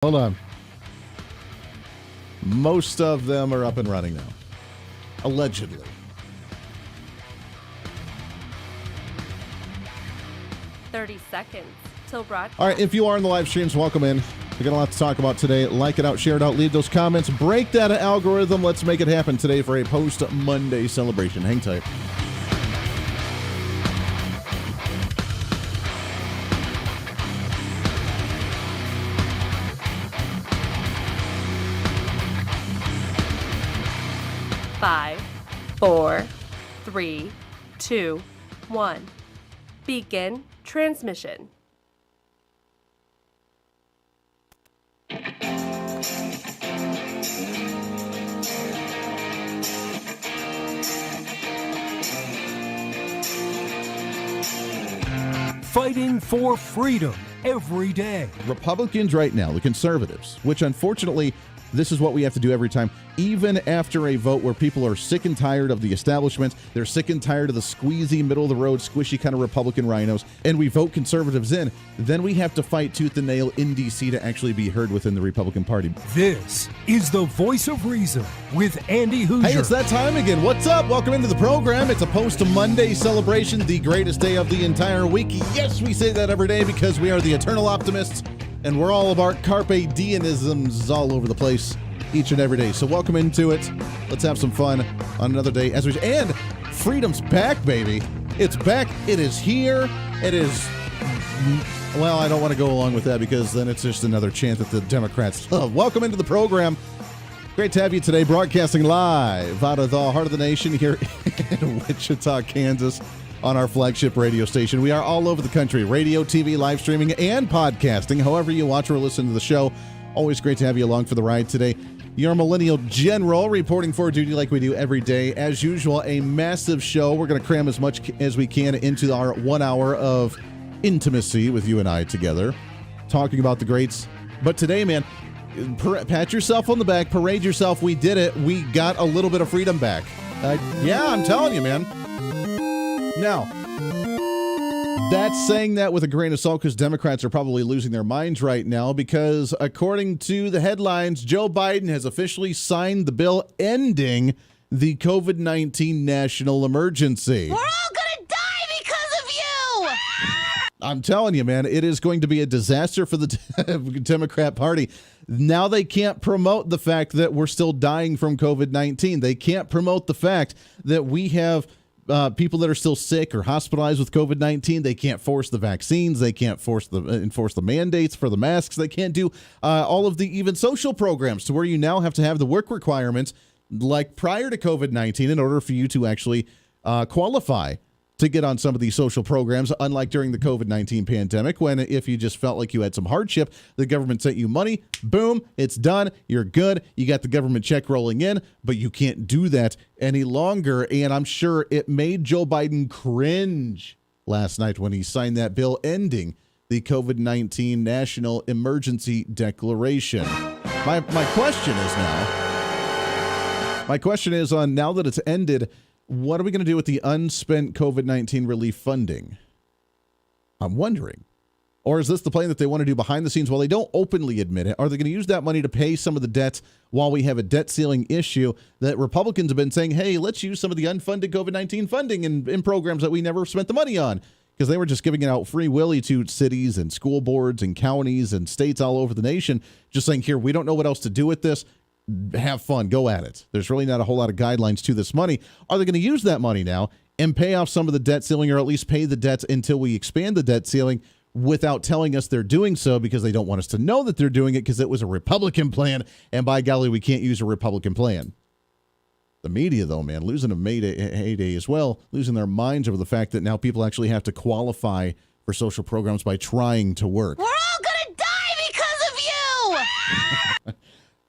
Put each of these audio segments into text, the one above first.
Hold on. Most of them are up and running now. Allegedly. $30 till broadcast. All right, if you are in the live streams, welcome in. We got a lot to talk about today. Like it out, share it out, leave those comments, break that algorithm. Let's make it happen today for a post-Monday celebration. Hang tight. Five, 4, 3, 2, 1. Begin transmission. Fighting for freedom every day. Republicans right now, the conservatives, which unfortunately, this is what we have to do every time, even after a vote where people are sick and tired of the establishment, they're sick and tired of the squeezy, middle-of-the-road, squishy kind of Republican rhinos, and we vote conservatives in, then we have to fight tooth and nail in D.C. to actually be heard within the Republican Party. This is the Voice of Reason with Andy Hooser. Hey, it's that time again. What's up? Welcome into the program. It's a post-Monday celebration, the greatest day of the entire week. Yes, we say that every day because we are the eternal optimists, and we're all about carpe diemisms all over the place each and every day. So welcome into it. Let's have some fun on another day. And freedom's back, baby. It's back. It is here. It is, well, I don't want to go along with that because then it's just another chant that the Democrats love. Welcome into the program. Great to have you today, broadcasting live out of the heart of the nation here in Wichita, Kansas, on our flagship radio station. We are all over the country, radio, TV, live streaming, and podcasting. However you watch or listen to the show, always great to have you along for the ride today. Your Millennial General reporting for duty like we do every day. As usual, a massive show. We're going to cram as much as we can into our 1 hour of intimacy with you and I together, talking about the greats. But today, man, pat yourself on the back, parade yourself. We did it. We got a little bit of freedom back. Yeah, I'm telling you, man. Now, that's saying that with a grain of salt because Democrats are probably losing their minds right now because according to the headlines, Joe Biden has officially signed the bill ending the COVID-19 national emergency. We're all gonna die because of you! I'm telling you, man, it is going to be a disaster for the Democrat Party. Now they can't promote the fact that we're still dying from COVID-19. They can't promote the fact that we have people that are still sick or hospitalized with COVID-19. They can't force the vaccines. They can't enforce the mandates for the masks. They can't do all of the even social programs to where you now have to have the work requirements like prior to COVID-19 in order for you to actually qualify to get on some of these social programs, unlike during the COVID-19 pandemic, when if you just felt like you had some hardship, the government sent you money, boom, it's done, you're good, you got the government check rolling in, but you can't do that any longer, and I'm sure it made Joe Biden cringe last night when he signed that bill ending the COVID-19 National Emergency Declaration. My question is on now that it's ended, what are we going to do with the unspent COVID-19 relief funding? I'm wondering. Or is this the plan that they want to do behind the scenes while they don't openly admit it? Are they going to use that money to pay some of the debt while we have a debt ceiling issue that Republicans have been saying, hey, let's use some of the unfunded COVID-19 funding in programs that we never spent the money on? Because they were just giving it out free willy to cities and school boards and counties and states all over the nation, just saying, here, we don't know what else to do with this. Have fun, go at it. There's really not a whole lot of guidelines to this money. Are they going to use that money now and pay off some of the debt ceiling or at least pay the debts until we expand the debt ceiling without telling us they're doing so because they don't want us to know that they're doing it because it was a Republican plan, and by golly, we can't use a Republican plan. The media, though, man, losing a heyday as well, losing their minds over the fact that now people actually have to qualify for social programs by trying to work. We're all gonna die because of you!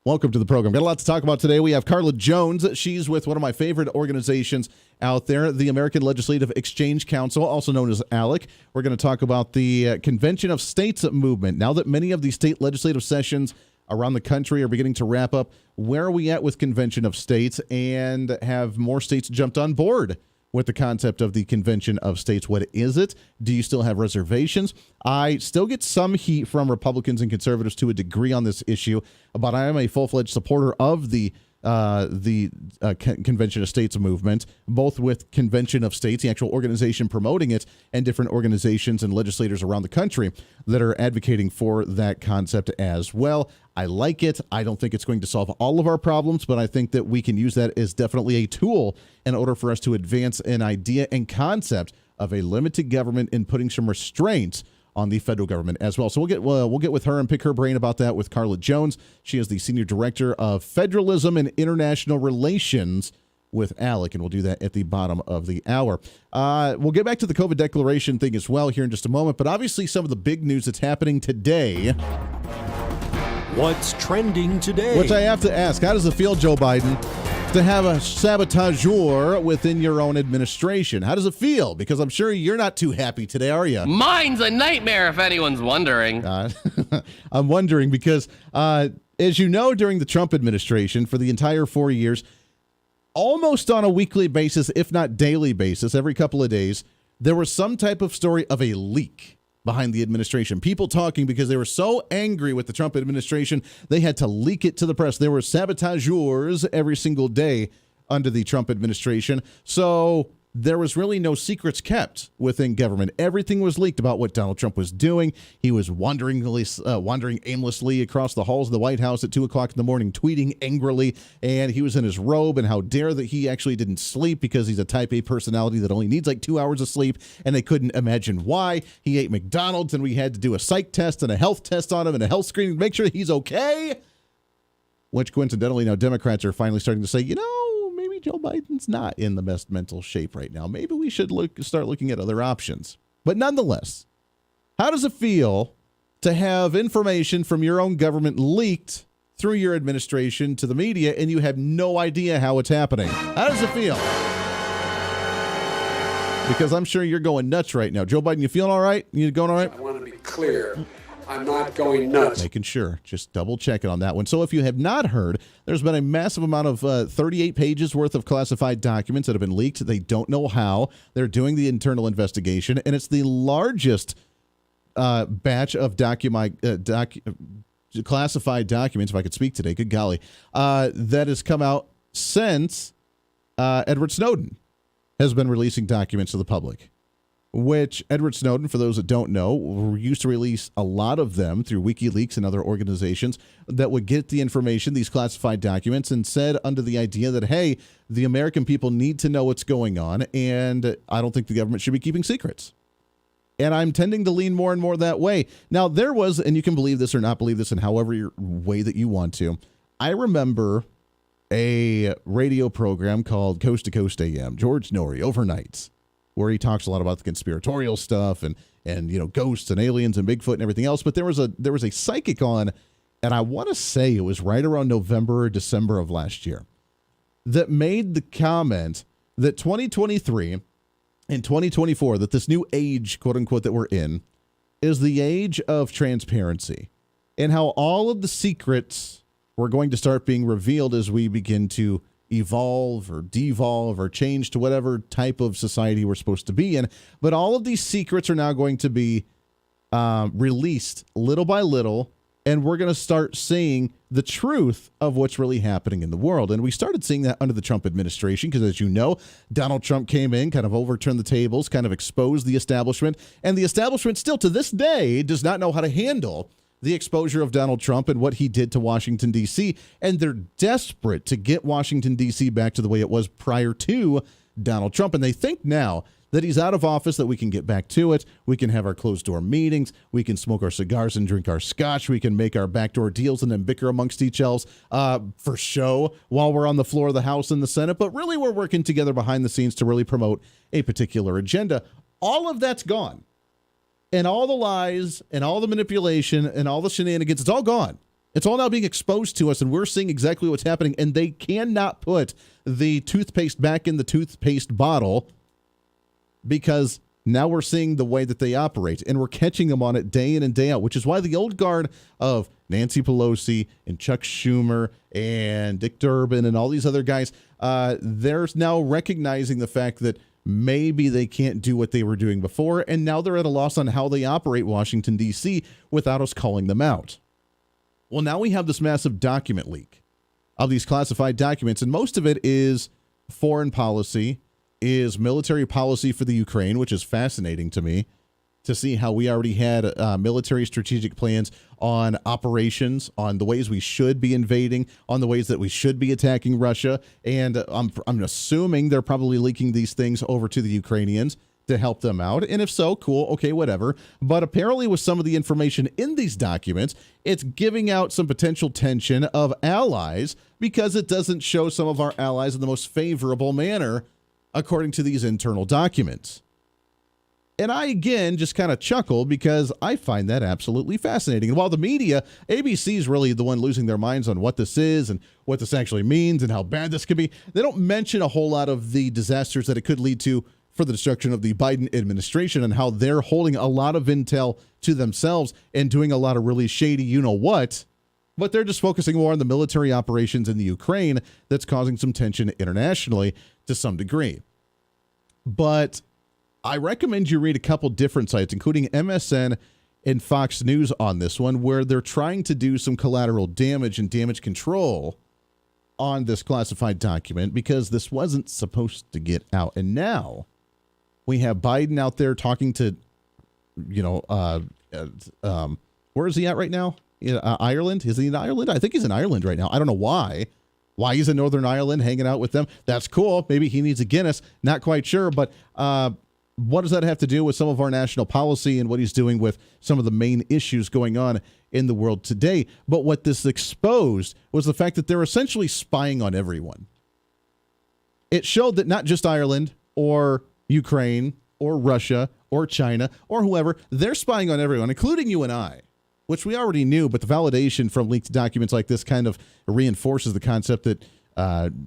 Welcome to the program. Got a lot to talk about today. We have Carla Jones. She's with one of my favorite organizations out there, the American Legislative Exchange Council, also known as ALEC. We're going to talk about the Convention of States movement. Now that many of the state legislative sessions around the country are beginning to wrap up, where are we at with Convention of States, and have more states jumped on board with the concept of the Convention of States. What is it? Do you still have reservations? I still get some heat from Republicans and conservatives to a degree on this issue, but I am a full-fledged supporter of the Convention of States movement, both with Convention of States, the actual organization promoting it, and different organizations and legislators around the country that are advocating for that concept as well. I like it. I don't think it's going to solve all of our problems, but I think that we can use that as definitely a tool in order for us to advance an idea and concept of a limited government and putting some restraints on the federal government as well. So we'll get with her and pick her brain about that with Carla Jones. She is the Senior Director of Federalism and International Relations with ALEC, and we'll do that at the bottom of the hour. We'll get back to the COVID declaration thing as well here in just a moment, but obviously some of the big news that's happening today. What's trending today? Which I have to ask, how does it feel, Joe Biden, to have a saboteur within your own administration? How does it feel? Because I'm sure you're not too happy today, are you? Mine's a nightmare, if anyone's wondering. I'm wondering because, as you know, during the Trump administration, for the entire 4 years, almost on a weekly basis, if not daily basis, every couple of days, there was some type of story of a leak behind the administration. People talking because they were so angry with the Trump administration, they had to leak it to the press. There were sabotageurs every single day under the Trump administration. So there was really no secrets kept within government. Everything was leaked about what Donald Trump was doing. He was wandering aimlessly across the halls of the White House at 2 o'clock in the morning, tweeting angrily, and he was in his robe, and how dare that he actually didn't sleep because he's a type A personality that only needs like 2 hours of sleep, and they couldn't imagine why. He ate McDonald's, and we had to do a psych test and a health test on him and a health screening to make sure he's okay, which coincidentally now Democrats are finally starting to say, maybe Joe Biden's not in the best mental shape right now. Maybe we should start looking at other options. But nonetheless, how does it feel to have information from your own government leaked through your administration to the media and you have no idea how it's happening? How does it feel? Because I'm sure you're going nuts right now. Joe Biden, you feeling all right? You going all right? I want to be clear. I'm not going nuts. Making sure. Just double checking on that one. So if you have not heard, there's been a massive amount of 38 pages worth of classified documents that have been leaked. They don't know how. They're doing the internal investigation, and it's the largest batch of classified documents, if I could speak today, good golly, that has come out since Edward Snowden has been releasing documents to the public. Which Edward Snowden, for those that don't know, used to release a lot of them through WikiLeaks and other organizations that would get the information, these classified documents, and said under the idea that, hey, the American people need to know what's going on, and I don't think the government should be keeping secrets. And I'm tending to lean more and more that way. Now, there was, and you can believe this or not believe this in however way that you want to, I remember a radio program called Coast to Coast AM, George Norrie, overnights, where he talks a lot about the conspiratorial stuff and ghosts and aliens and Bigfoot and everything else. But there was a psychic on, and I want to say it was right around November or December of last year, that made the comment that 2023 and 2024, that this new age, quote unquote, that we're in, is the age of transparency, and how all of the secrets were going to start being revealed as we begin to evolve or devolve or change to whatever type of society we're supposed to be in. But all of these secrets are now going to be released little by little, and we're going to start seeing the truth of what's really happening in the world. And we started seeing that under the Trump administration because, as you know, Donald Trump came in, kind of overturned the tables, kind of exposed the establishment, and the establishment still to this day does not know how to handle the exposure of Donald Trump and what he did to Washington, D.C., and they're desperate to get Washington, D.C. back to the way it was prior to Donald Trump, and they think now that he's out of office that we can get back to it. We can have our closed-door meetings. We can smoke our cigars and drink our scotch. We can make our backdoor deals and then bicker amongst each other for show while we're on the floor of the House and the Senate, but really we're working together behind the scenes to really promote a particular agenda. All of that's gone. And all the lies and all the manipulation and all the shenanigans, it's all gone. It's all now being exposed to us, and we're seeing exactly what's happening. And they cannot put the toothpaste back in the toothpaste bottle because now we're seeing the way that they operate, and we're catching them on it day in and day out, which is why the old guard of Nancy Pelosi and Chuck Schumer and Dick Durbin and all these other guys, they're now recognizing the fact that maybe they can't do what they were doing before, and now they're at a loss on how they operate Washington, D.C. without us calling them out. Well, now we have this massive document leak of these classified documents, and most of it is foreign policy, is military policy for the Ukraine, which is fascinating to me to see how we already had military strategic plans on operations, on the ways we should be invading, on the ways that we should be attacking Russia. And I'm assuming they're probably leaking these things over to the Ukrainians to help them out. And if so, cool, okay, whatever. But apparently with some of the information in these documents, it's giving out some potential tension of allies because it doesn't show some of our allies in the most favorable manner, according to these internal documents. And I, again, just kind of chuckle because I find that absolutely fascinating. And while the media, ABC is really the one losing their minds on what this is and what this actually means and how bad this could be, they don't mention a whole lot of the disasters that it could lead to for the destruction of the Biden administration and how they're holding a lot of intel to themselves and doing a lot of really shady you-know-what. But they're just focusing more on the military operations in the Ukraine that's causing some tension internationally to some degree. But I recommend you read a couple different sites, including MSN and Fox News on this one, where they're trying to do some collateral damage and damage control on this classified document because this wasn't supposed to get out. And now we have Biden out there talking to, where is he at right now? Ireland? Is he in Ireland? I think he's in Ireland right now. I don't know why. Why he's in Northern Ireland hanging out with them. That's cool. Maybe he needs a Guinness. Not quite sure. But what does that have to do with some of our national policy and what he's doing with some of the main issues going on in the world today? But what this exposed was the fact that they're essentially spying on everyone. It showed that not just Ireland or Ukraine or Russia or China or whoever, they're spying on everyone, including you and I, which we already knew, but the validation from leaked documents like this kind of reinforces the concept that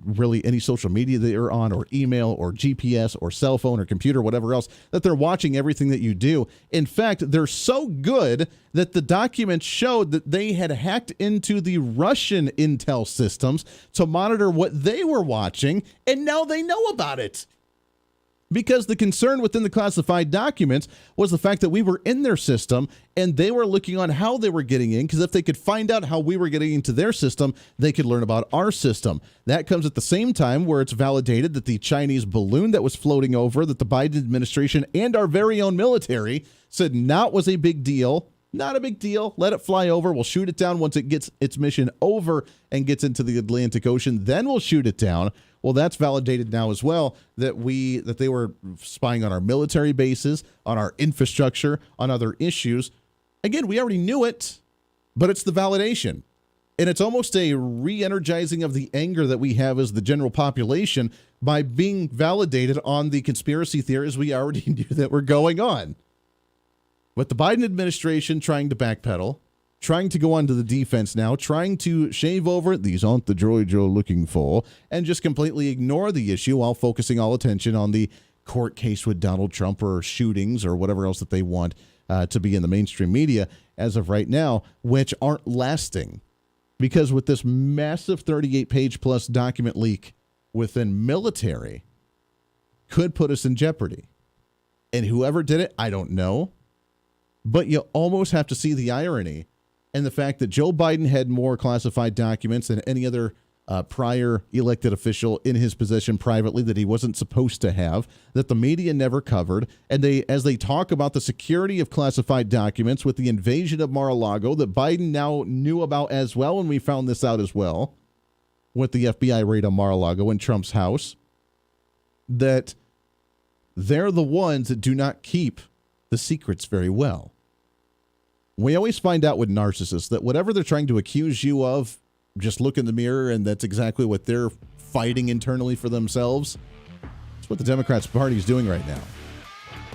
really any social media that you're on or email or GPS or cell phone or computer, whatever else, that they're watching everything that you do. In fact, they're so good that the documents showed that they had hacked into the Russian intel systems to monitor what they were watching, and now they know about it. Because the concern within the classified documents was the fact that we were in their system and they were looking on how they were getting in, because if they could find out how we were getting into their system, they could learn about our system. That comes at the same time where it's validated that the Chinese balloon that was floating over, that the Biden administration and our very own military said not was a big deal. Not a big deal. Let it fly over. We'll shoot it down once it gets its mission over and gets into the Atlantic Ocean. Then we'll shoot it down. Well, that's validated now as well, that they were spying on our military bases, on our infrastructure, on other issues. Again, we already knew it, but it's the validation. And it's almost a re-energizing of the anger that we have as the general population by being validated on the conspiracy theories we already knew that were going on. But the Biden administration trying to backpedal, trying to go onto the defense now, trying to shave over, these aren't the droids you're looking for, and just completely ignore the issue while focusing all attention on the court case with Donald Trump or shootings or whatever else that they want to be in the mainstream media as of right now, which aren't lasting. Because with this massive 38-page plus document leak within military could put us in jeopardy. And whoever did it, I don't know. But you almost have to see the irony and the fact that Joe Biden had more classified documents than any other prior elected official in his possession privately that he wasn't supposed to have, that the media never covered. And as they talk about the security of classified documents with the invasion of Mar-a-Lago that Biden now knew about as well, and we found this out as well with the FBI raid on Mar-a-Lago in Trump's house, that they're the ones that do not keep the secrets very well. We always find out with narcissists that whatever they're trying to accuse you of, just look in the mirror and that's exactly what they're fighting internally for themselves. That's what the Democrats Party is doing right now.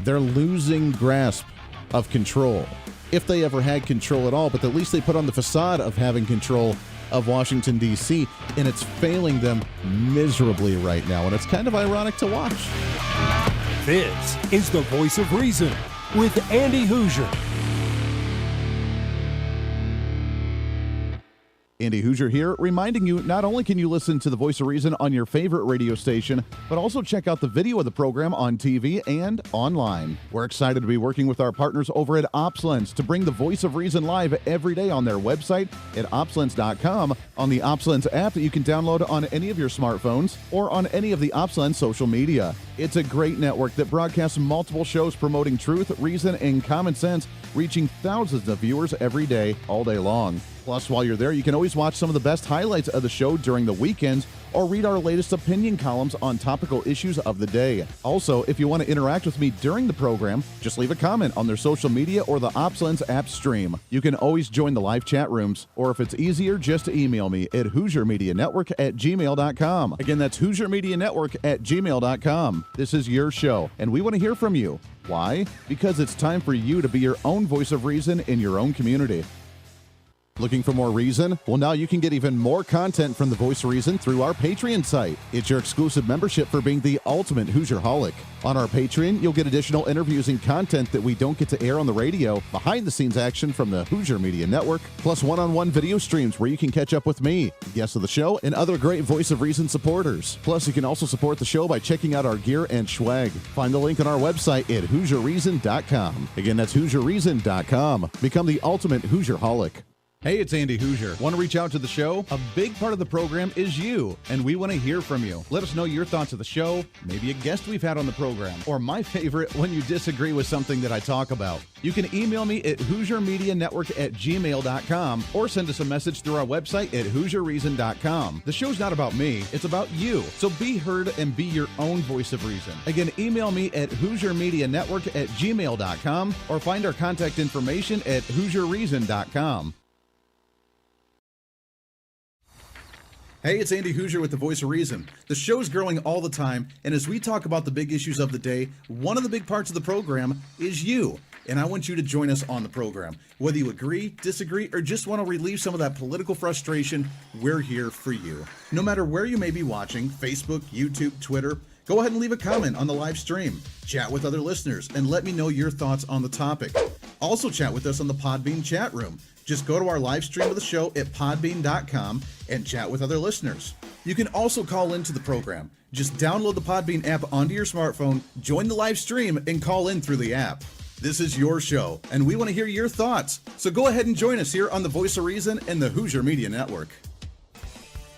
They're losing grasp of control, if they ever had control at all, but at least they put on the facade of having control of Washington, D.C., and it's failing them miserably right now, and it's kind of ironic to watch. This is the Voice of Reason with Andy Hooser. Andy Hooser here, reminding you not only can you listen to the Voice of Reason on your favorite radio station, but also check out the video of the program on TV and online. We're excited to be working with our partners over at OpsLens to bring the Voice of Reason live every day on their website at opslens.com, on the OpsLens app that you can download on any of your smartphones, or on any of the OpsLens social media. It's a great network that broadcasts multiple shows promoting truth, reason, and common sense, reaching thousands of viewers every day, all day long. Plus, while you're there, you can always watch some of the best highlights of the show during the weekends or read our latest opinion columns on topical issues of the day. Also, if you want to interact with me during the program, just leave a comment on their social media or the OpsLens app stream. You can always join the live chat rooms, or if it's easier, just email me at HooserMediaNetwork@gmail.com. Again, that's HooserMediaNetwork@gmail.com. This is your show, and we want to hear from you. Why? Because it's time for you to be your own voice of reason in your own community. Looking for more reason? Well, now you can get even more content from the Voice of Reason through our Patreon site. It's your exclusive membership for being the ultimate Hoosier-holic. On our Patreon, you'll get additional interviews and content that we don't get to air on the radio, behind-the-scenes action from the Hooser Media Network, plus one-on-one video streams where you can catch up with me, guests of the show, and other great Voice of Reason supporters. Plus, you can also support the show by checking out our gear and swag. Find the link on our website at HooserReason.com. Again, that's HooserReason.com. Become the ultimate Hoosier-holic. Hey, it's Andy Hooser. Want to reach out to the show? A big part of the program is you, and we want to hear from you. Let us know your thoughts of the show, maybe a guest we've had on the program, or my favorite, when you disagree with something that I talk about. You can email me at HooserMediaNetwork@gmail.com or send us a message through our website at HooserReason.com. The show's not about me, it's about you. So be heard and be your own voice of reason. Again, email me at HooserMediaNetwork@gmail.com or find our contact information at HooserReason.com. Hey, it's Andy Hooser with the Voice of Reason. The show's growing all the time, and as we talk about the big issues of the day, one of the big parts of the program is you. And I want you to join us on the program. Whether you agree, disagree, or just want to relieve some of that political frustration, we're here for you. No matter where you may be watching, Facebook, YouTube, Twitter, go ahead and leave a comment on the live stream. Chat with other listeners, and let me know your thoughts on the topic. Also chat with us on the Podbean chat room. Just go to our live stream of the show at podbean.com and chat with other listeners. You can also call into the program. Just download the Podbean app onto your smartphone, join the live stream, and call in through the app. This is your show, and we want to hear your thoughts. So go ahead and join us here on the Voice of Reason and the Hooser Media Network.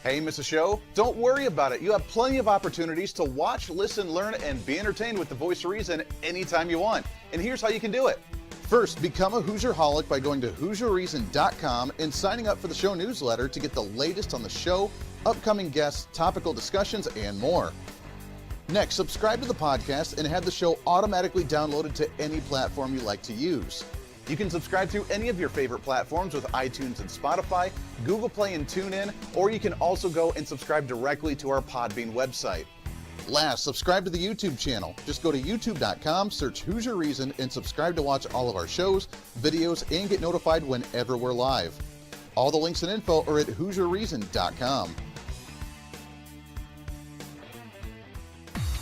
Hey, miss a show? Don't worry about it. You have plenty of opportunities to watch, listen, learn, and be entertained with the Voice of Reason anytime you want. And here's how you can do it. First, become a Hoosier-holic by going to HooserReason.com and signing up for the show newsletter to get the latest on the show, upcoming guests, topical discussions, and more. Next, subscribe to the podcast and have the show automatically downloaded to any platform you like to use. You can subscribe through any of your favorite platforms with iTunes and Spotify, Google Play and TuneIn, or you can also go and subscribe directly to our Podbean website. Last, subscribe to the YouTube channel. Just go to youtube.com, search Hooser Reason, and subscribe to watch all of our shows, videos, and get notified whenever we're live. All the links and info are at HooserReason.com.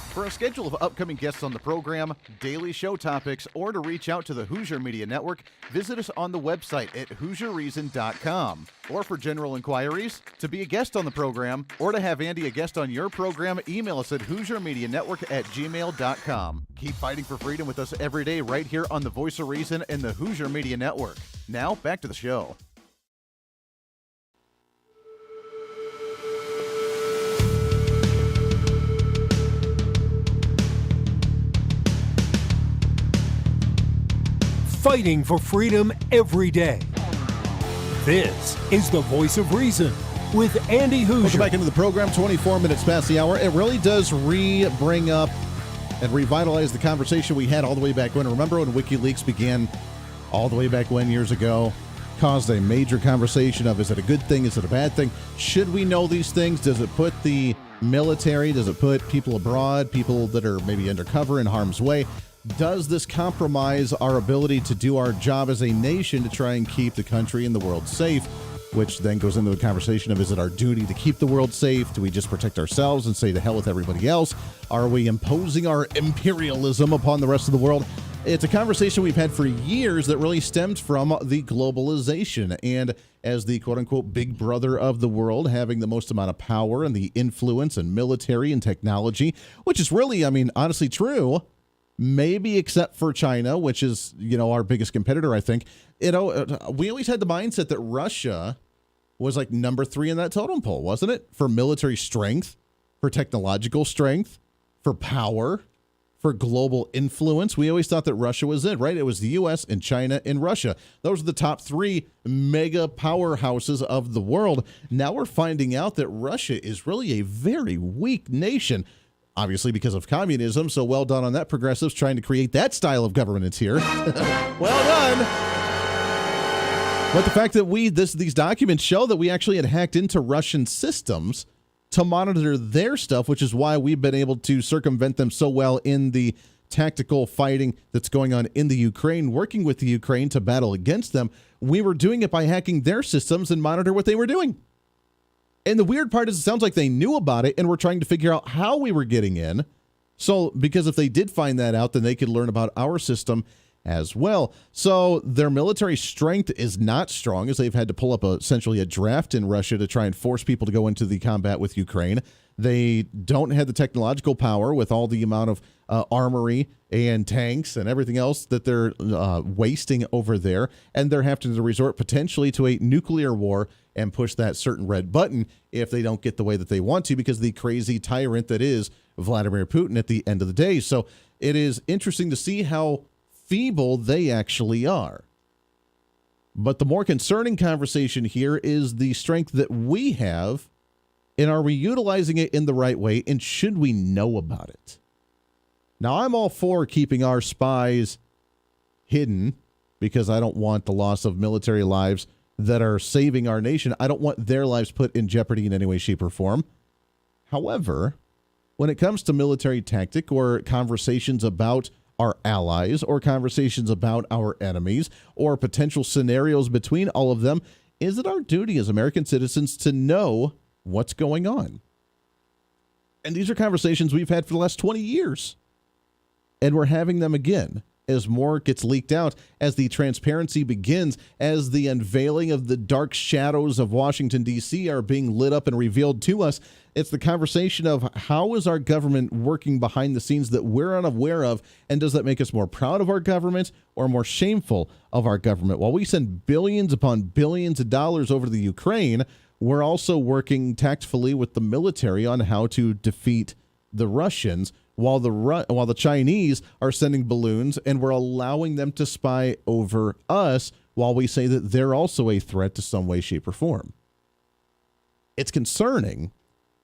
For a schedule of upcoming guests on the program, daily show topics, or to reach out to the Hooser Media Network, visit us on the website at HooserReason.com. Or for general inquiries, to be a guest on the program, or to have Andy a guest on your program, email us at HooserMediaNetwork@gmail.com. Keep fighting for freedom with us every day right here on the Voice of Reason and the Hooser Media Network. Now, back to the show. Fighting for freedom every day. This is the Voice of Reason with Andy Hooser. Welcome back into the program, 24 minutes past the hour. It really does bring up and revitalize the conversation we had all the way back when. Remember when WikiLeaks began all the way back when, years ago? Caused a major conversation of, is it a good thing, is it a bad thing? Should we know these things? Does it put the military, does it put people abroad, people that are maybe undercover in harm's way? Does this compromise our ability to do our job as a nation to try and keep the country and the world safe? Which then goes into the conversation of, is it our duty to keep the world safe? Do we just protect ourselves and say to hell with everybody else? Are we imposing our imperialism upon the rest of the world? It's a conversation we've had for years that really stems from the globalization. And as the quote-unquote big brother of the world, having the most amount of power and the influence and military and technology, which is really, honestly true, maybe except for China, which is, our biggest competitor, I think. We always had the mindset that Russia was like number 3 in that totem pole, wasn't it? For military strength, for technological strength, for power, for global influence. We always thought that Russia was it, right? It was the U.S. and China and Russia. Those are the top 3 mega powerhouses of the world. Now we're finding out that Russia is really a very weak nation, obviously because of communism. So well done on that, progressives, trying to create that style of governance here. Well done. But the fact that these documents show that we actually had hacked into Russian systems to monitor their stuff, which is why we've been able to circumvent them so well in the tactical fighting that's going on in the Ukraine, working with the Ukraine to battle against them. We were doing it by hacking their systems and monitor what they were doing. And the weird part is it sounds like they knew about it and were trying to figure out how we were getting in. So, because if they did find that out, then they could learn about our system as well. So their military strength is not strong, as they've had to pull up essentially a draft in Russia to try and force people to go into the combat with Ukraine. They don't have the technological power with all the amount of armory and tanks and everything else that they're wasting over there. And they're having to resort potentially to a nuclear war and push that certain red button if they don't get the way that they want to, because of the crazy tyrant that is Vladimir Putin at the end of the day. So it is interesting to see how feeble they actually are. But the more concerning conversation here is the strength that we have, and are we utilizing it in the right way, and should we know about it? Now, I'm all for keeping our spies hidden because I don't want the loss of military lives that are saving our nation. I don't want their lives put in jeopardy in any way, shape, or form. However, when it comes to military tactic or conversations about our allies or conversations about our enemies or potential scenarios between all of them, is it our duty as American citizens to know what's going on? And these are conversations we've had for the last 20 years. And we're having them again as more gets leaked out, as the transparency begins, as the unveiling of the dark shadows of Washington, D.C. are being lit up and revealed to us. It's the conversation of how is our government working behind the scenes that we're unaware of, and does that make us more proud of our government or more shameful of our government? While we send billions upon billions of dollars over to the Ukraine, we're also working tactfully with the military on how to defeat the Russians, while the Chinese are sending balloons, and we're allowing them to spy over us while we say that they're also a threat to some way, shape, or form. It's concerning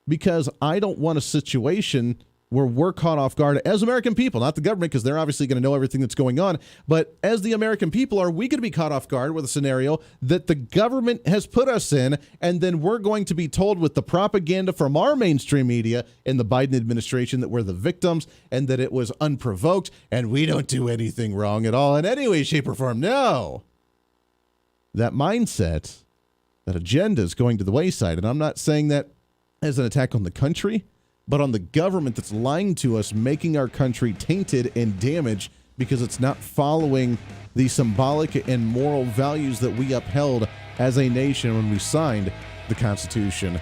because I don't want a situation where we're caught off guard as American people, not the government, because they're obviously going to know everything that's going on. But as the American people, are we going to be caught off guard with a scenario that the government has put us in, and then we're going to be told with the propaganda from our mainstream media in the Biden administration that we're the victims and that it was unprovoked and we don't do anything wrong at all in any way, shape, or form? No. That mindset, that agenda is going to the wayside. And I'm not saying that as an attack on the country, but on the government that's lying to us, making our country tainted and damaged because it's not following the symbolic and moral values that we upheld as a nation when we signed the Constitution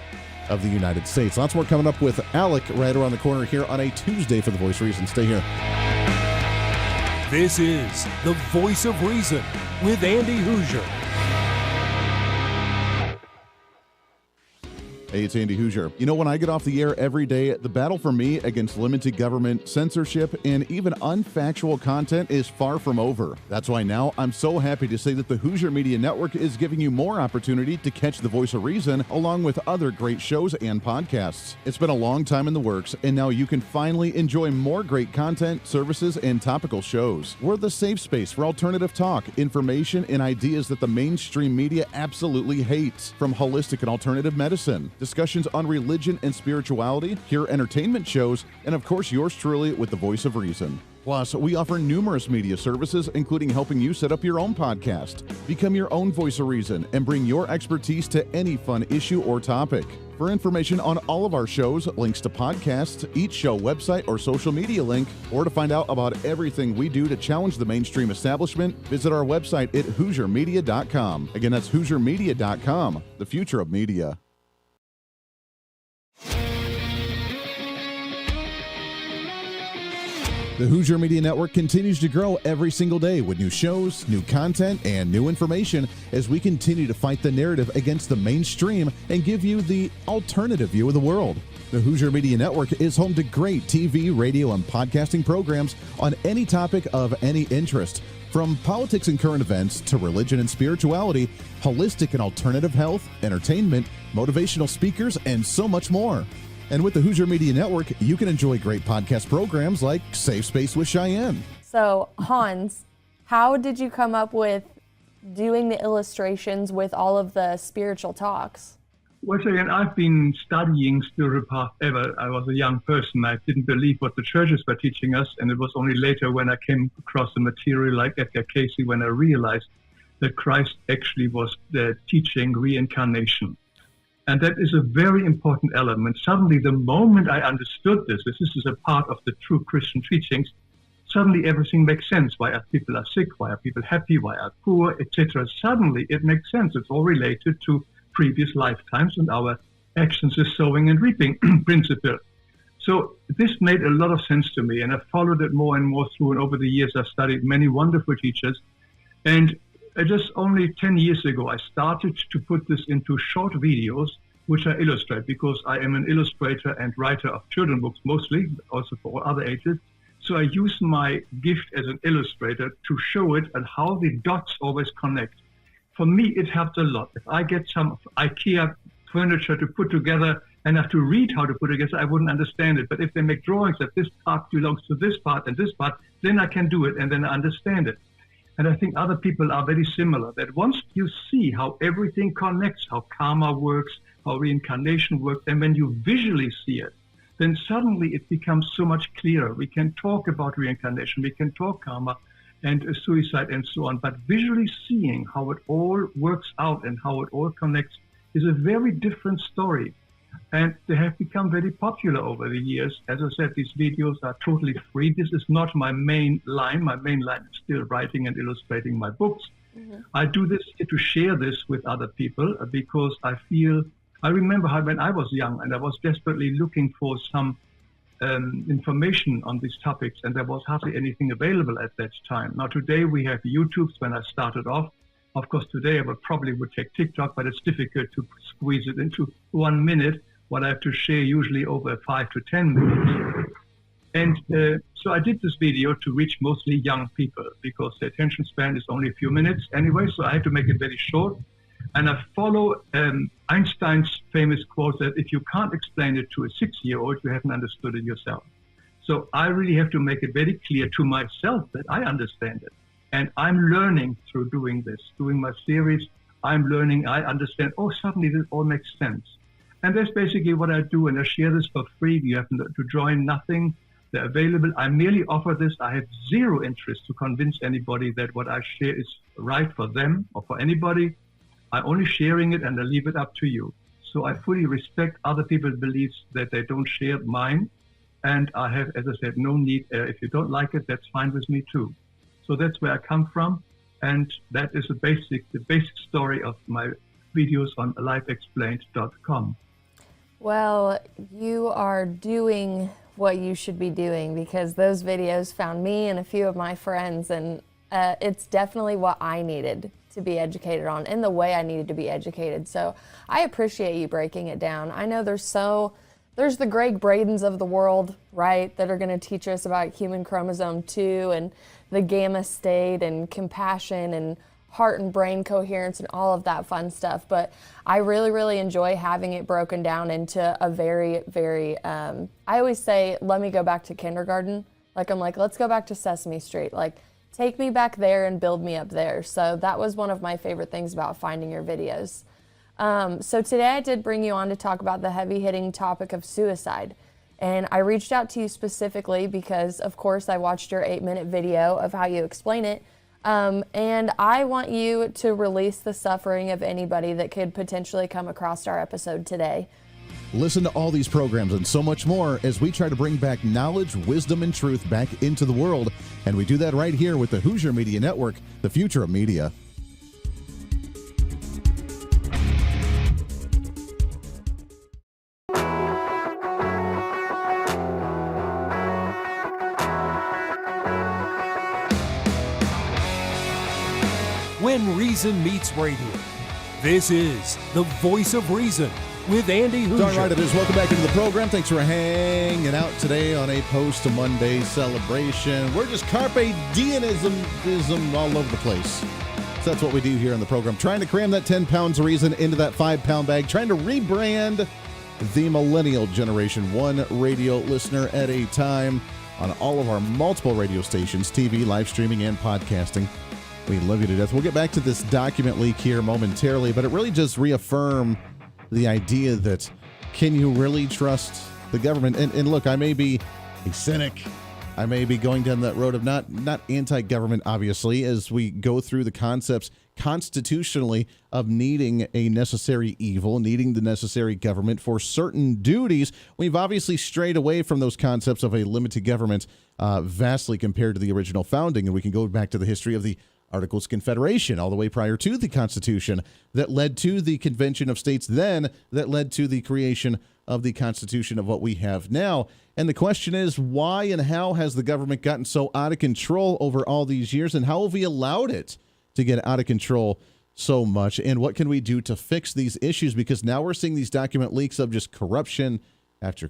of the United States. Lots more coming up with Alec right around the corner here on a Tuesday for The Voice of Reason. Stay here. This is The Voice of Reason with Andy Hooser. Hey, it's Andy Hooser. You know, when I get off the air every day, the battle for me against limited government, censorship, and even unfactual content is far from over. That's why now I'm so happy to say that the Hooser Media Network is giving you more opportunity to catch the Voice of Reason along with other great shows and podcasts. It's been a long time in the works, and now you can finally enjoy more great content, services, and topical shows. We're the safe space for alternative talk, information, and ideas that the mainstream media absolutely hates, from holistic and alternative medicine, discussions on religion and spirituality, pure entertainment shows, and of course yours truly with the Voice of Reason. Plus, we offer numerous media services, including helping you set up your own podcast. Become your own voice of reason and bring your expertise to any fun issue or topic. For information on all of our shows, links to podcasts, each show website or social media link, or to find out about everything we do to challenge the mainstream establishment, visit our website at HooserMedia.com. Again, that's HooserMedia.com, the future of media. The Hooser Media Network continues to grow every single day with new shows, new content, and new information as we continue to fight the narrative against the mainstream and give you the alternative view of the world. The Hooser Media Network is home to great TV, radio, and podcasting programs on any topic of any interest, from politics and current events to religion and spirituality, holistic and alternative health, entertainment, motivational speakers, and so much more. And with the Hooser Media Network, you can enjoy great podcast programs like Safe Space with Cheyenne. So, Hans, how did you come up with doing the illustrations with all of the spiritual talks? Well, Cheyenne, I've been studying spiritual path ever. I was a young person. I didn't believe what the churches were teaching us, and it was only later when I came across a material like Edgar Casey when I realized that Christ actually was teaching reincarnation. And that is a very important element. Suddenly, the moment I understood this is a part of the true Christian teachings, suddenly everything makes sense. Why are people sick? Why are people happy? Why are poor, etc.? Suddenly, it makes sense. It's all related to previous lifetimes and our actions is sowing and reaping principle. So this made a lot of sense to me, and I followed it more and more through. And over the years, I've studied many wonderful teachers. And just only 10 years ago, I started to put this into short videos, which I illustrate, because I am an illustrator and writer of children's books mostly, also for all other ages. So I use my gift as an illustrator to show it and how the dots always connect. For me, it helped a lot. If I get some IKEA furniture to put together and have to read how to put it together, I wouldn't understand it. But if they make drawings that this part belongs to this part and this part, then I can do it and then I understand it. And I think other people are very similar, that once you see how everything connects, how karma works, how reincarnation works, and when you visually see it, then suddenly it becomes so much clearer. We can talk about reincarnation, we can talk karma and suicide and so on, but visually seeing how it all works out and how it all connects is a very different story. And they have become very popular over the years. As I said, these videos are totally free. This is not my main line. My main line is still writing and illustrating my books. Mm-hmm. I do this to share this with other people because I remember how when I was young and I was desperately looking for some information on these topics, and there was hardly anything available at that time. Now today we have YouTubes. When I started off, of course, today I would take TikTok, but it's difficult to squeeze it into 1 minute, what I have to share usually over 5 to 10 minutes. And so I did this video to reach mostly young people because the attention span is only a few minutes anyway, so I had to make it very short. And I follow Einstein's famous quote that if you can't explain it to a 6-year-old, you haven't understood it yourself. So I really have to make it very clear to myself that I understand it. And I'm learning through doing this, doing my series. I'm learning, I understand, suddenly this all makes sense. And that's basically what I do. And I share this for free. You have to join nothing. They're available. I merely offer this. I have zero interest to convince anybody that what I share is right for them or for anybody. I'm only sharing it and I leave it up to you. So I fully respect other people's beliefs that they don't share mine. And I have, as I said, no need. If you don't like it, that's fine with me too. So that's where I come from, and that is the basic story of my videos on lifeexplained.com. Well, you are doing what you should be doing, because those videos found me and a few of my friends, and it's definitely what I needed to be educated on and the way I needed to be educated. So I appreciate you breaking it down. I know there's the Greg Bradens of the world, right, that are going to teach us about human chromosome 2 and the gamma state and compassion and heart and brain coherence and all of that fun stuff. But I really, really enjoy having it broken down into a very, very, I always say, let me go back to kindergarten. I'm like, let's go back to Sesame Street. Take me back there and build me up there. So that was one of my favorite things about finding your videos. So today I did bring you on to talk about the heavy-hitting topic of suicide. And I reached out to you specifically because, of course, I watched your 8-minute video of how you explain it. And I want you to release the suffering of anybody that could potentially come across our episode today. Listen to all these programs and so much more as we try to bring back knowledge, wisdom, and truth back into the world. And we do that right here with the Hooser Media Network, the future of media. When Reason Meets Radio. This is The Voice of Reason with Andy Hooser. Darn right it is. Welcome back into the program. Thanks for hanging out today on a post-Monday celebration. We're just carpe diemism all over the place. So that's what we do here on the program. Trying to cram that 10 pounds of reason into that 5-pound bag. Trying to rebrand the millennial generation, one radio listener at a time on all of our multiple radio stations, TV, live streaming, and podcasting. We love you to death. We'll get back to this document leak here momentarily, but it really just reaffirmed the idea that can you really trust the government? And look, I may be a cynic. I may be going down that road of not anti-government, obviously, as we go through the concepts constitutionally of needing a necessary evil, needing the necessary government for certain duties. We've obviously strayed away from those concepts of a limited government vastly compared to the original founding, and we can go back to the history of the Articles of Confederation all the way prior to the Constitution that led to the Convention of States then, that led to the creation of the Constitution of what we have now. And the question is, why and how has the government gotten so out of control over all these years, and how have we allowed it to get out of control so much? And what can we do to fix these issues? Because now we're seeing these document leaks of just corruption after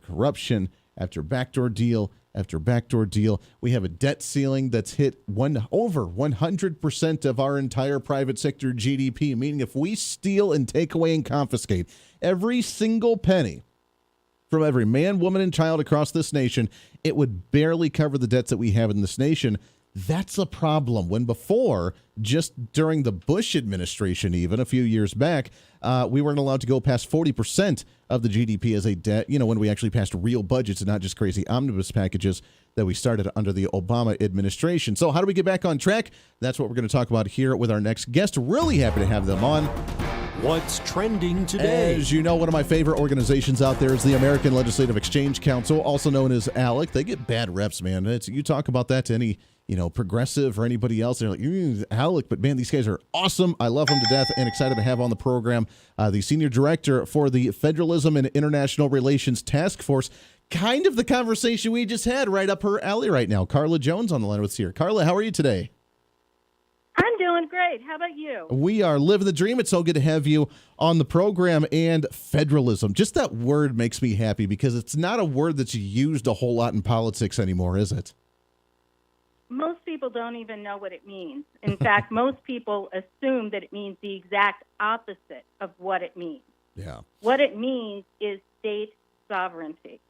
backdoor deal after backdoor deal. We have a debt ceiling that's hit over 100% of our entire private sector GDP, meaning if we steal and take away and confiscate every single penny from every man, woman, and child across this nation, it would barely cover the debts that we have in this nation. That's a problem. When before, just during the Bush administration, even a few years back, we weren't allowed to go past 40% of the GDP as a debt, when we actually passed real budgets and not just crazy omnibus packages that we started under the Obama administration. So how do we get back on track? That's what we're going to talk about here with our next guest. Really happy to have them on. What's trending today? As you know, one of my favorite organizations out there is the American Legislative Exchange Council, also known as ALEC. They get bad reps, man. You talk about that to any progressive or anybody else, they're like, ALEC, but man, these guys are awesome. I love them to death and excited to have on the program the Senior Director for the Federalism and International Relations Task Force. Kind of the conversation we just had right up her alley right now. Carla Jones on the line with us here. Carla, how are you today? I'm doing great. How about you? We are living the dream. It's so good to have you on the program. And federalism, just that word makes me happy because it's not a word that's used a whole lot in politics anymore, is it? Most people don't even know what it means. In fact, most people assume that it means the exact opposite of what it means. Yeah. What it means is state sovereignty.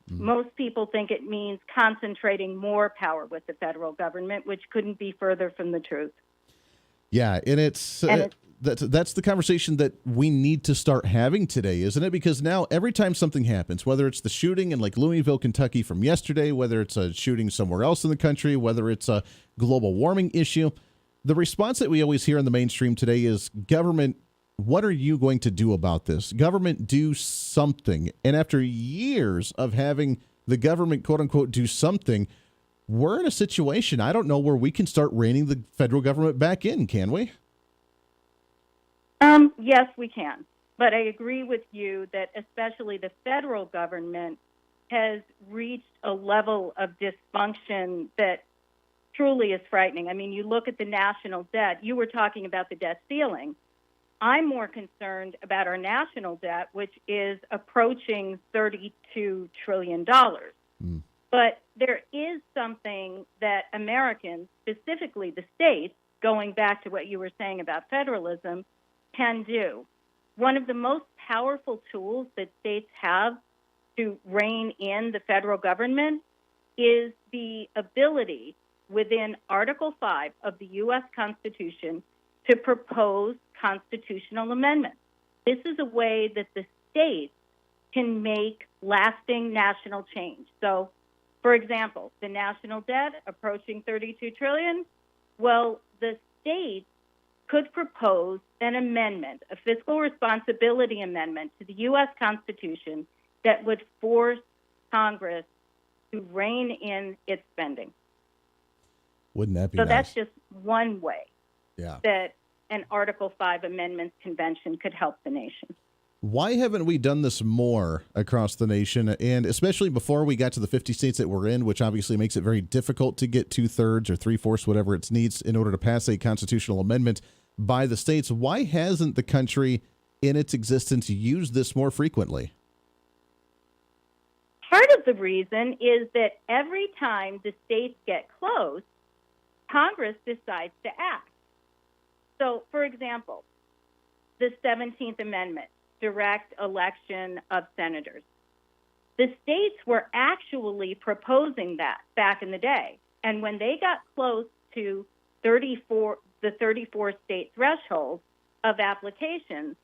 Most people think it means concentrating more power with the federal government, which couldn't be further from the truth. Yeah, and that's the conversation that we need to start having today, isn't it? Because now every time something happens, whether it's the shooting in like Louisville, Kentucky from yesterday, whether it's a shooting somewhere else in the country, whether it's a global warming issue, the response that we always hear in the mainstream today is, government, what are you going to do about this? Government, do something. And after years of having the government, quote unquote, do something, we're in a situation, I don't know, where we can start reining the federal government back in, can we? Yes, we can. But I agree with you that especially the federal government has reached a level of dysfunction that truly is frightening. I mean, you look at the national debt. You were talking about the debt ceiling. I'm more concerned about our national debt, which is approaching $32 trillion. But there is something that Americans, specifically the states, going back to what you were saying about federalism, can do. One of the most powerful tools that states have to rein in the federal government is the ability within Article 5 of the U.S. Constitution to propose constitutional amendments. This is a way that the states can make lasting national change. So, for example, the national debt approaching $32 trillion. Well, the states could propose an amendment, a fiscal responsibility amendment to the U.S. Constitution that would force Congress to rein in its spending. Wouldn't that be so nice? That's just one way Yeah. that an Article 5 Amendments Convention could help the nation. Why haven't we done this more across the nation, and especially before we got to the 50 states that we're in, which obviously makes it very difficult to get 2/3 or 3/4, whatever it needs in order to pass a constitutional amendment by the states? Why hasn't the country in its existence used this more frequently? Part of the reason is that every time the states get close, Congress decides to act. So, for example, the 17th Amendment, direct election of senators. The states were actually proposing that back in the day. And when they got close to the 34 state threshold of applications,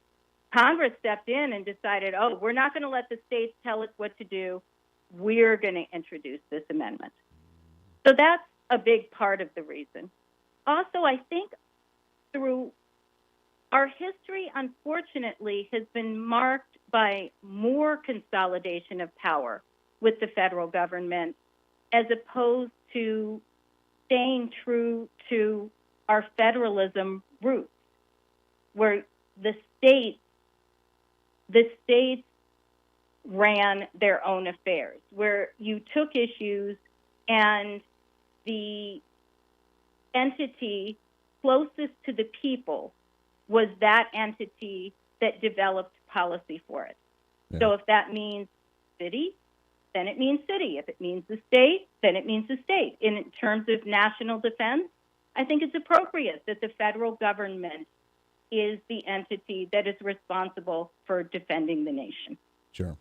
Congress stepped in and decided, we're not going to let the states tell us what to do. We're going to introduce this amendment. So that's a big part of the reason. Also, I think through our history, unfortunately, has been marked by more consolidation of power with the federal government as opposed to staying true to our federalism roots, where the states ran their own affairs, where you took issues and the entity closest to the people was that entity that developed policy for it. Yeah. So if that means city, then it means city. If it means the state, then it means the state. In terms of national defense, I think it's appropriate that the federal government is the entity that is responsible for defending the nation. Sure.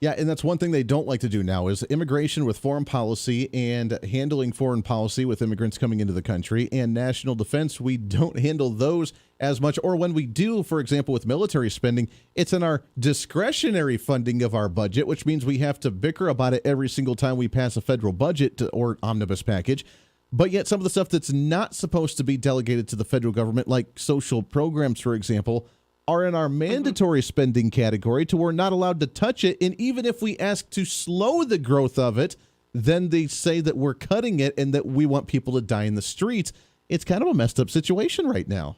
Yeah, and that's one thing they don't like to do now is immigration with foreign policy and handling foreign policy with immigrants coming into the country, and national defense. We don't handle those as much, or when we do, for example, with military spending, it's in our discretionary funding of our budget, which means we have to bicker about it every single time we pass a federal budget or omnibus package. But yet some of the stuff that's not supposed to be delegated to the federal government, like social programs, for example, are in our mandatory spending category to we're not allowed to touch it. And even if we ask to slow the growth of it, then they say that we're cutting it and that we want people to die in the streets. It's kind of a messed up situation right now.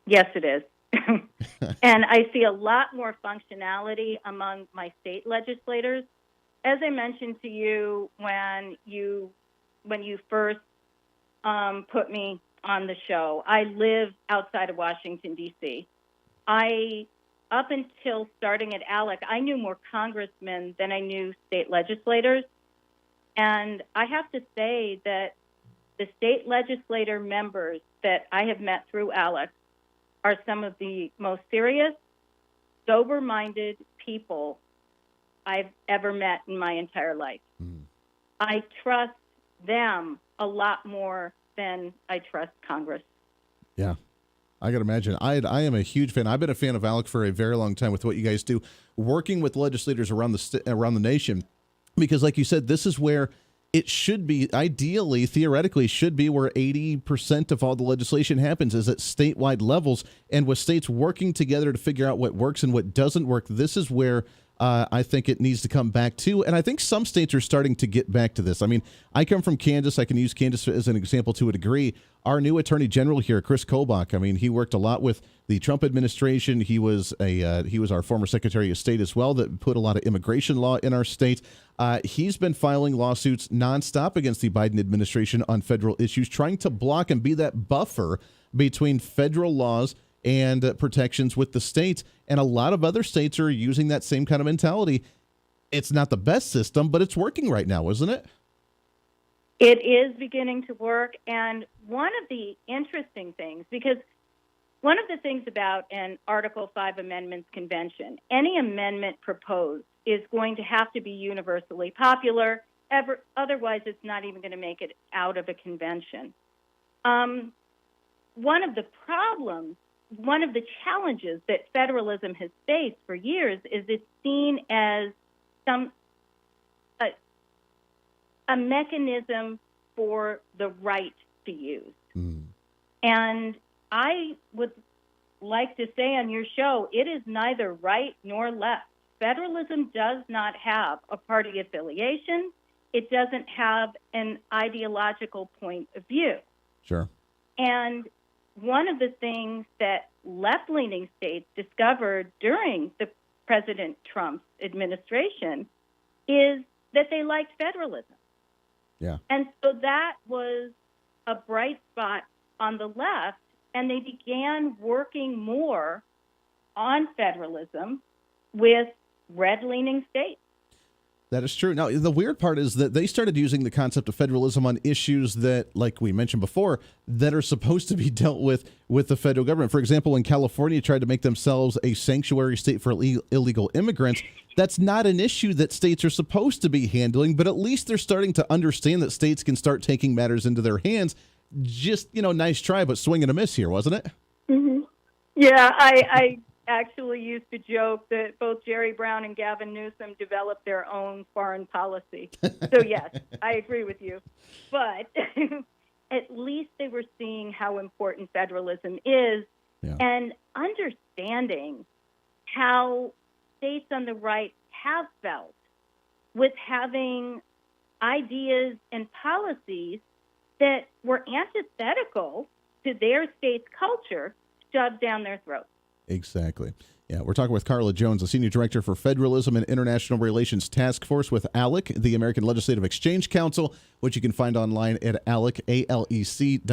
Yes, it is. And I see a lot more functionality among my state legislators. As I mentioned to you when you first put me on the show, I live outside of Washington, D.C. Up until starting at ALEC, I knew more congressmen than I knew state legislators. And I have to say that the state legislator members that I have met through ALEC are some of the most serious, sober-minded people I've ever met in my entire life. I trust them a lot more than I trust Congress. Yeah, I got to imagine. I am a huge fan. I've been a fan of ALEC for a very long time with what you guys do, working with legislators around the nation, because like you said, this is where it should be, ideally, theoretically, should be where 80% of all the legislation happens is at statewide levels. And with states working together to figure out what works and what doesn't work, this is where I think it needs to come back to. And I think some states are starting to get back to this. I mean, I come from Kansas. I can use Kansas as an example to a degree. Our new attorney general here, Chris Kobach, I mean, he worked a lot with the Trump administration. He was our former Secretary of State as well that put a lot of immigration law in our state. He's been filing lawsuits nonstop against the Biden administration on federal issues, trying to block and be that buffer between federal laws and protections with the states. And a lot of other states are using that same kind of mentality. It's not the best system, but it's working right now, isn't it? It is beginning to work. And one of the interesting things, because one of the things about an Article 5 Amendments Convention, any amendment proposed is going to have to be universally popular. Otherwise, it's not even going to make it out of a convention. One of the problems one of the challenges that federalism has faced for years is it's seen as a mechanism for the right to use. And I would like to say on your show, it is neither right nor left. Federalism does not have a party affiliation. It doesn't have an ideological point of view. Sure. And one of the things that left-leaning states discovered during the President Trump's administration is that they liked federalism. Yeah. And so that was a bright spot on the left, and they began working more on federalism with red-leaning states. That is true. Now, the weird part is that they started using the concept of federalism on issues that, like we mentioned before, that are supposed to be dealt with the federal government. For example, when California tried to make themselves a sanctuary state for illegal immigrants, that's not an issue that states are supposed to be handling, but at least they're starting to understand that states can start taking matters into their hands. Just, nice try, but swing and a miss here, wasn't it? Mm-hmm. Yeah, I actually used to joke that both Jerry Brown and Gavin Newsom developed their own foreign policy. So, yes, I agree with you. But at least they were seeing how important federalism is and understanding how states on the right have felt with having ideas and policies that were antithetical to their state's culture shoved down their throats. Exactly. Yeah, we're talking with Carla Jones, the Senior Director for Federalism and International Relations Task Force with ALEC, the American Legislative Exchange Council, which you can find online at alec, ALEC.org.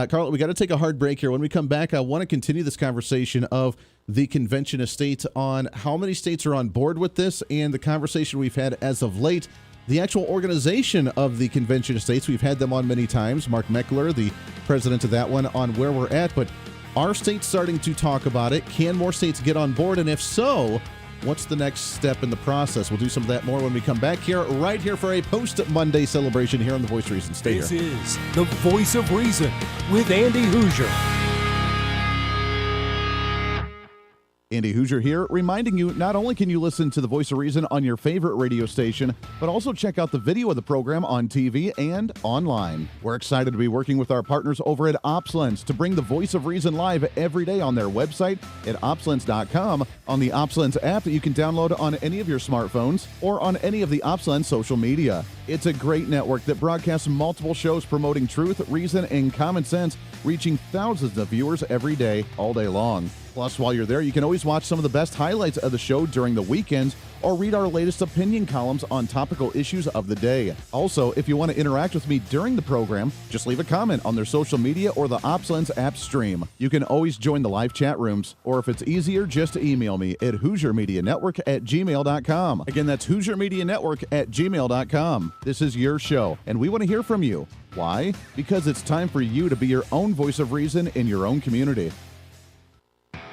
Carla, we got to take a hard break here. When we come back, I want to continue this conversation of the Convention of States on how many states are on board with this and the conversation we've had as of late. The actual organization of the Convention of States, we've had them on many times. Mark Meckler, the president of that one, on where we're at. But are states starting to talk about it? Can more states get on board? And if so, what's the next step in the process? We'll do some of that more when we come back here, right here for a post-Monday celebration here on The Voice of Reason. Stay This here. is The Voice of Reason with Andy Hooser. Andy Hooser here, reminding you not only can you listen to The Voice of Reason on your favorite radio station, but also check out the video of the program on TV and online. We're excited to be working with our partners over at OpsLens to bring The Voice of Reason live every day on their website at opslens.com, on the OpsLens app that you can download on any of your smartphones, or on any of the OpsLens social media. It's a great network that broadcasts multiple shows promoting truth, reason, and common sense, reaching thousands of viewers every day, all day long. Plus, while you're there, you can always watch some of the best highlights of the show during the weekends or read our latest opinion columns on topical issues of the day. Also, if you want to interact with me during the program, just leave a comment on their social media or the OpsLens app stream. You can always join the live chat rooms, or if it's easier, just email me at HooserMediaNetwork@gmail.com. Again, that's HooserMediaNetwork@gmail.com. This is your show, and we want to hear from you. Why? Because it's time for you to be your own voice of reason in your own community.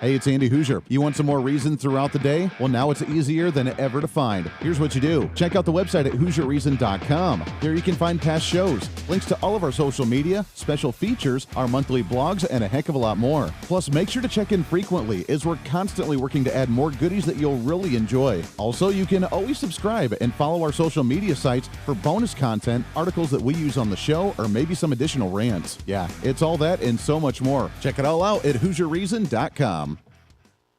Hey, it's Andy Hooser. You want some more reason throughout the day? Well, now it's easier than ever to find. Here's what you do. Check out the website at HooserReason.com. There you can find past shows, links to all of our social media, special features, our monthly blogs, and a heck of a lot more. Plus, make sure to check in frequently, as we're constantly working to add more goodies that you'll really enjoy. Also, you can always subscribe and follow our social media sites for bonus content, articles that we use on the show, or maybe some additional rants. Yeah, it's all that and so much more. Check it all out at HooserReason.com.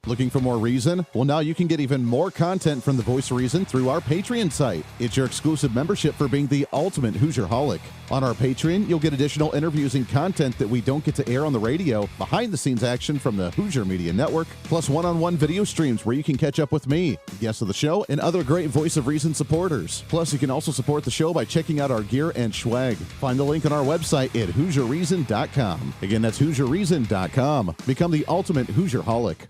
Looking for more reason? Well, now you can get even more content from The Voice of Reason through our Patreon site. It's your exclusive membership for being the ultimate Hoosier-holic. On our Patreon, you'll get additional interviews and content that we don't get to air on the radio, behind-the-scenes action from the Hoosier Media Network, plus one-on-one video streams where you can catch up with me, guests of the show, and other great Voice of Reason supporters. Plus, you can also support the show by checking out our gear and swag. Find the link on our website at HooserReason.com. Again, that's HooserReason.com. Become the ultimate Hoosier-holic.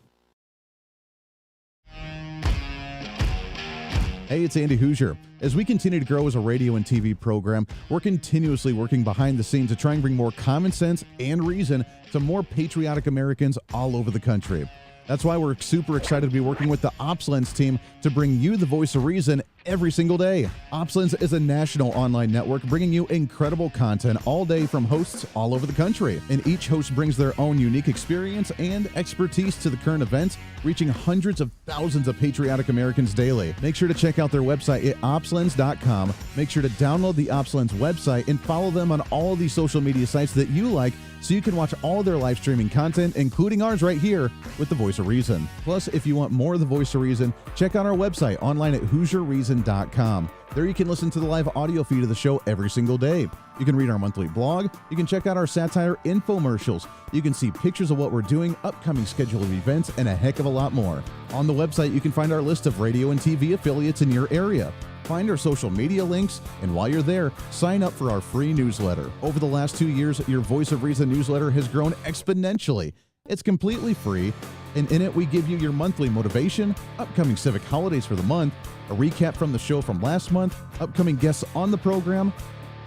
Hey, it's Andy Hooser. As we continue to grow as a radio and TV program, we're continuously working behind the scenes to try and bring more common sense and reason to more patriotic Americans all over the country. That's why we're super excited to be working with the OpsLens team to bring you the Voice of Reason every single day. Opslins is a national online network bringing you incredible content all day from hosts all over the country. And each host brings their own unique experience and expertise to the current events, reaching hundreds of thousands of patriotic Americans daily. Make sure to check out their website at opslins.com. Make sure to download the Opslins website and follow them on all of the social media sites that you like, so you can watch all their live streaming content, including ours right here with The Voice of Reason. Plus, if you want more of The Voice of Reason, check out our website online at HooserReason.com. There you can listen to the live audio feed of the show every single day. You can read our monthly blog. You can check out our satire infomercials. You can see pictures of what we're doing, upcoming schedule of events, and a heck of a lot more. On the website, you can find our list of radio and TV affiliates in your area. Find our social media links, and while you're there, sign up for our free newsletter. Over the last 2 years, your Voice of Reason newsletter has grown exponentially. It's completely free, and in it we give you your monthly motivation, upcoming civic holidays for the month, a recap from the show from last month, upcoming guests on the program,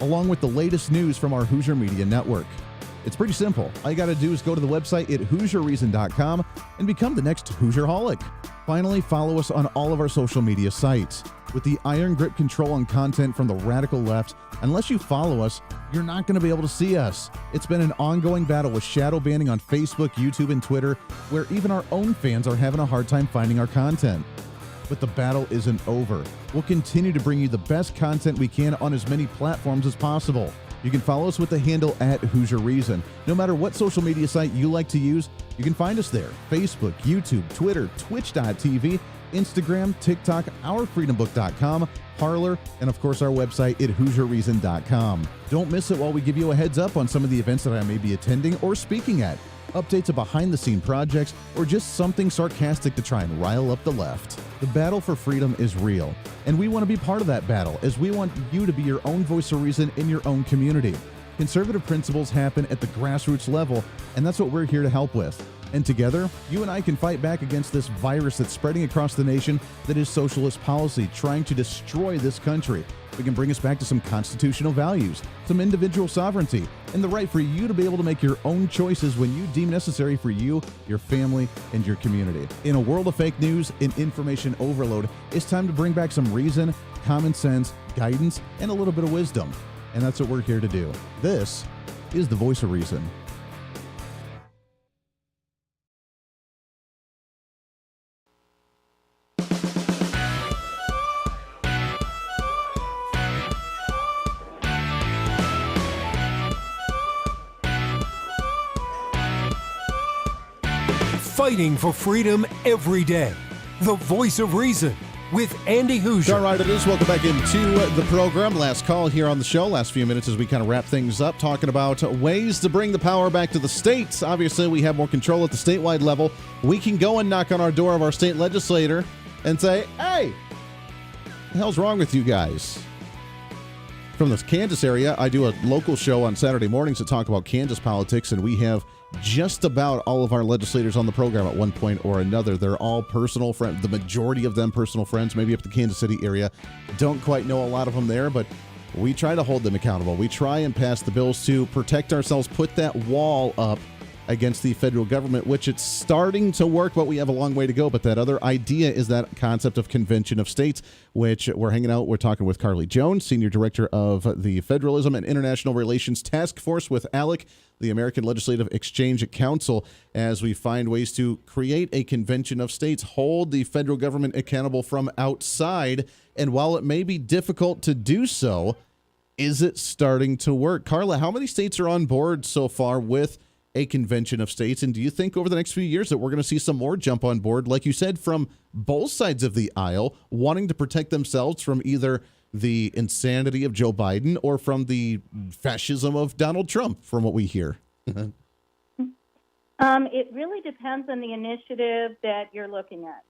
along with the latest news from our Hooser Media Network. It's pretty simple. All you got to do is go to the website at HooserReason.com and become the next Hoosier-holic. Finally, follow us on all of our social media sites. With the iron grip control on content from the radical left, unless you follow us, you're not going to be able to see us. It's been an ongoing battle with shadow banning on Facebook, YouTube, and Twitter, where even our own fans are having a hard time finding our content. But the battle isn't over. We'll continue to bring you the best content we can on as many platforms as possible. You can follow us with the handle at Hooser Reason. No matter what social media site you like to use, you can find us there. Facebook, YouTube, Twitter, Twitch.tv, Instagram, TikTok, ourfreedombook.com, Parler, and of course our website at HooserReason.com. Don't miss it while we give you a heads up on some of the events that I may be attending or speaking at, updates of behind-the-scene projects, or just something sarcastic to try and rile up the left. The battle for freedom is real, and we want to be part of that battle, as we want you to be your own voice of reason in your own community. Conservative principles happen at the grassroots level, and that's what we're here to help with. And together, you and I can fight back against this virus that's spreading across the nation that is socialist policy, trying to destroy this country. We can bring us back to some constitutional values, some individual sovereignty, and the right for you to be able to make your own choices when you deem necessary for you, your family, and your community. In a world of fake news and information overload, it's time to bring back some reason, common sense, guidance, and a little bit of wisdom. And that's what we're here to do. This is The Voice of Reason. Fighting for freedom every day. The Voice of Reason with Andy Hooser. All right, it is. Welcome back into the program. Last call here on the show. Last few minutes as we kind of wrap things up, talking about ways to bring the power back to the states. Obviously, we have more control at the statewide level. We can go and knock on our door of our state legislator and say, hey, what the hell's wrong with you guys? From the Kansas area, I do a local show on Saturday mornings to talk about Kansas politics, and we have just about all of our legislators on the program at one point or another. They're all personal friends, the majority of them personal friends, maybe up the Kansas City area. Don't quite know a lot of them there, but we try to hold them accountable. We try and pass the bills to protect ourselves, put that wall up against the federal government, which it's starting to work, but we have a long way to go. But that other idea is that concept of convention of states, which we're hanging out. We're talking with Carly Jones, Senior Director of the Federalism and International Relations Task Force with ALEC, the American Legislative Exchange Council, as we find ways to create a convention of states, hold the federal government accountable from outside. And while it may be difficult to do so, is it starting to work? Carla, how many states are on board so far with a convention of states? And do you think over the next few years that we're going to see some more jump on board, like you said, from both sides of the aisle, wanting to protect themselves from either the insanity of Joe Biden or from the fascism of Donald Trump, from what we hear? It really depends on the initiative that you're looking at.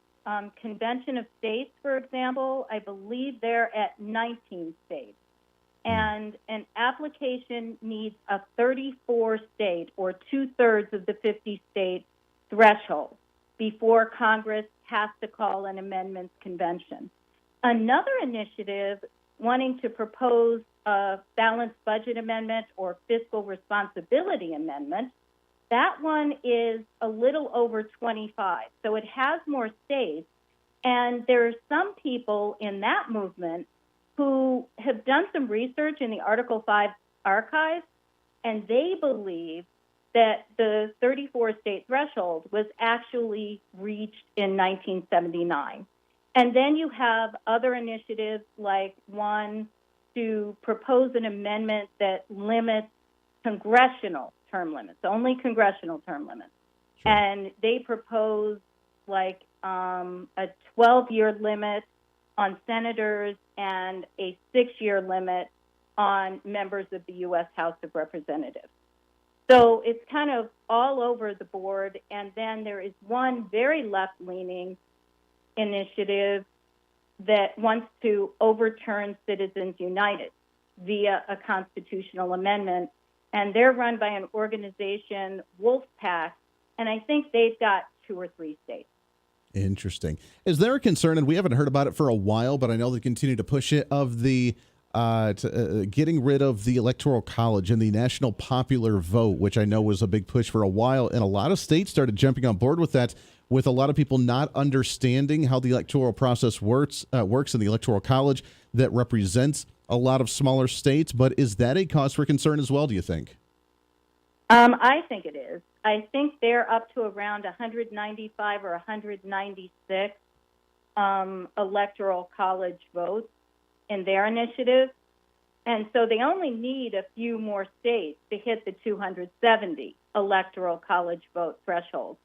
Convention of States, for example, I believe they're at 19 states. And an application needs a 34-state or 2/3 of the 50-state threshold before Congress has to call an amendments convention. Another initiative wanting to propose a balanced budget amendment or fiscal responsibility amendment, that one is a little over 25. So it has more states, And there are some people in that movement who have done some research in the Article 5 archives, and they believe that the 34-state threshold was actually reached in 1979. And then you have other initiatives like one to propose an amendment that limits congressional term limits, only congressional term limits. Sure. And they propose like a 12-year limit on senators and a 6-year limit on members of the U.S. House of Representatives. So it's kind of all over the board. And then there is one very left-leaning initiative that wants to overturn Citizens United via a constitutional amendment. And they're run by an organization, Wolfpack, and I think they've got 2 or 3 states. Interesting. Is there a concern, and we haven't heard about it for a while, but I know they continue to push it, of the getting rid of the Electoral College and the national popular vote, which I know was a big push for a while, and a lot of states started jumping on board with that, with a lot of people not understanding how the electoral process works in the Electoral College that represents a lot of smaller states. But is that a cause for concern as well, do you think? I think it is. I think they're up to around 195 or 196 electoral college votes in their initiative. And so they only need a few more states to hit the 270 electoral college vote threshold.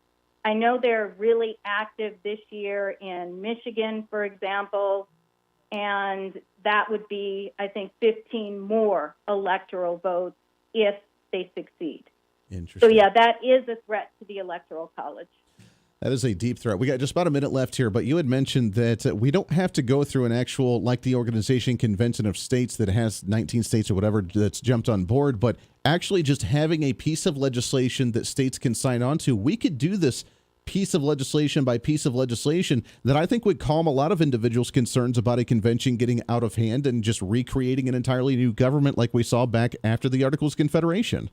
I know they're really active this year in Michigan, for example, and that would be, I think, 15 more electoral votes if they succeed. Interesting. So, yeah, that is a threat to the Electoral College. That is a deep threat. We got just about a minute left here, but you had mentioned that we don't have to go through an actual, like the Organization Convention of States that has 19 states or whatever that's jumped on board, but actually just having a piece of legislation that states can sign on to. We could do this piece of legislation by piece of legislation that I think would calm a lot of individuals' concerns about a convention getting out of hand and just recreating an entirely new government like we saw back after the Articles of Confederation.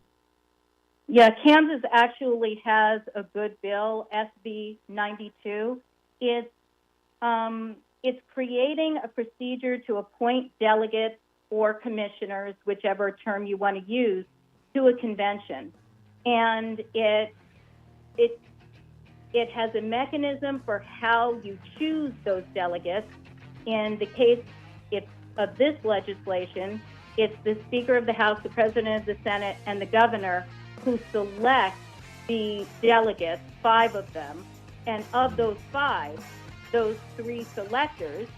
Yeah, Kansas actually has a good bill, SB 92. It's creating a procedure to appoint delegates or commissioners, whichever term you want to use, to a convention. And it has a mechanism for how you choose those delegates. In the case of this legislation, it's the Speaker of the House, the President of the Senate, and the Governor who select the delegates, 5 of them. And of those 5, those 3 selectors,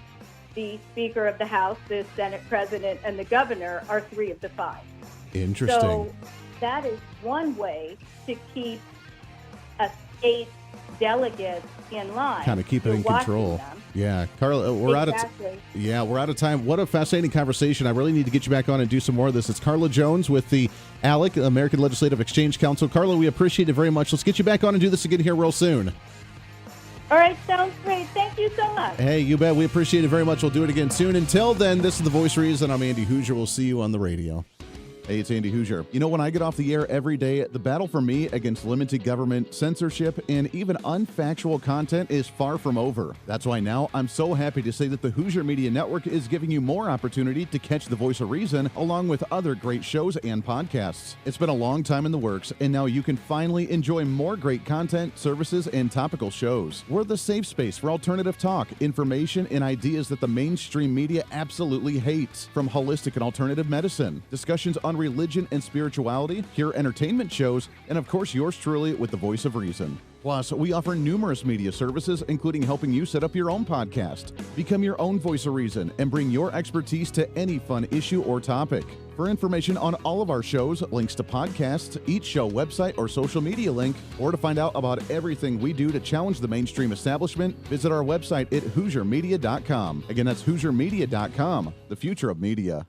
the Speaker of the House, the Senate President, and the Governor, are 3 of the 5. Interesting. So that is one way to keep a state delegate in line. Kind of keep it in control. Yeah, Carla, we're out of time. What a fascinating conversation. I really need to get you back on and do some more of this. It's Carla Jones with the ALEC, American Legislative Exchange Council. Carla, we appreciate it very much. Let's get you back on and do this again here real soon. All right, sounds great. Thank you so much. Hey, you bet. We appreciate it very much. We'll do it again soon. Until then, this is The Voice of Reason. I'm Andy Hooser. We'll see you on the radio. Hey, it's Andy Hooser. You know, when I get off the air every day, the battle for me against limited government, censorship, and even unfactual content is far from over. That's why now I'm so happy to say that the Hooser Media Network is giving you more opportunity to catch The Voice of Reason along with other great shows and podcasts. It's been a long time in the works, and now you can finally enjoy more great content, services, and topical shows. We're the safe space for alternative talk, information, and ideas that the mainstream media absolutely hates. From holistic and alternative medicine, discussions on religion and spirituality, pure entertainment shows, and of course yours truly with The Voice of Reason. Plus, we offer numerous media services, including helping you set up your own podcast. Become your own voice of reason and bring your expertise to any fun issue or topic. For information on all of our shows, links to podcasts, each show website or social media link, or to find out about everything we do to challenge the mainstream establishment, visit our website at HooserMedia.com. Again, that's HooserMedia.com, the future of media.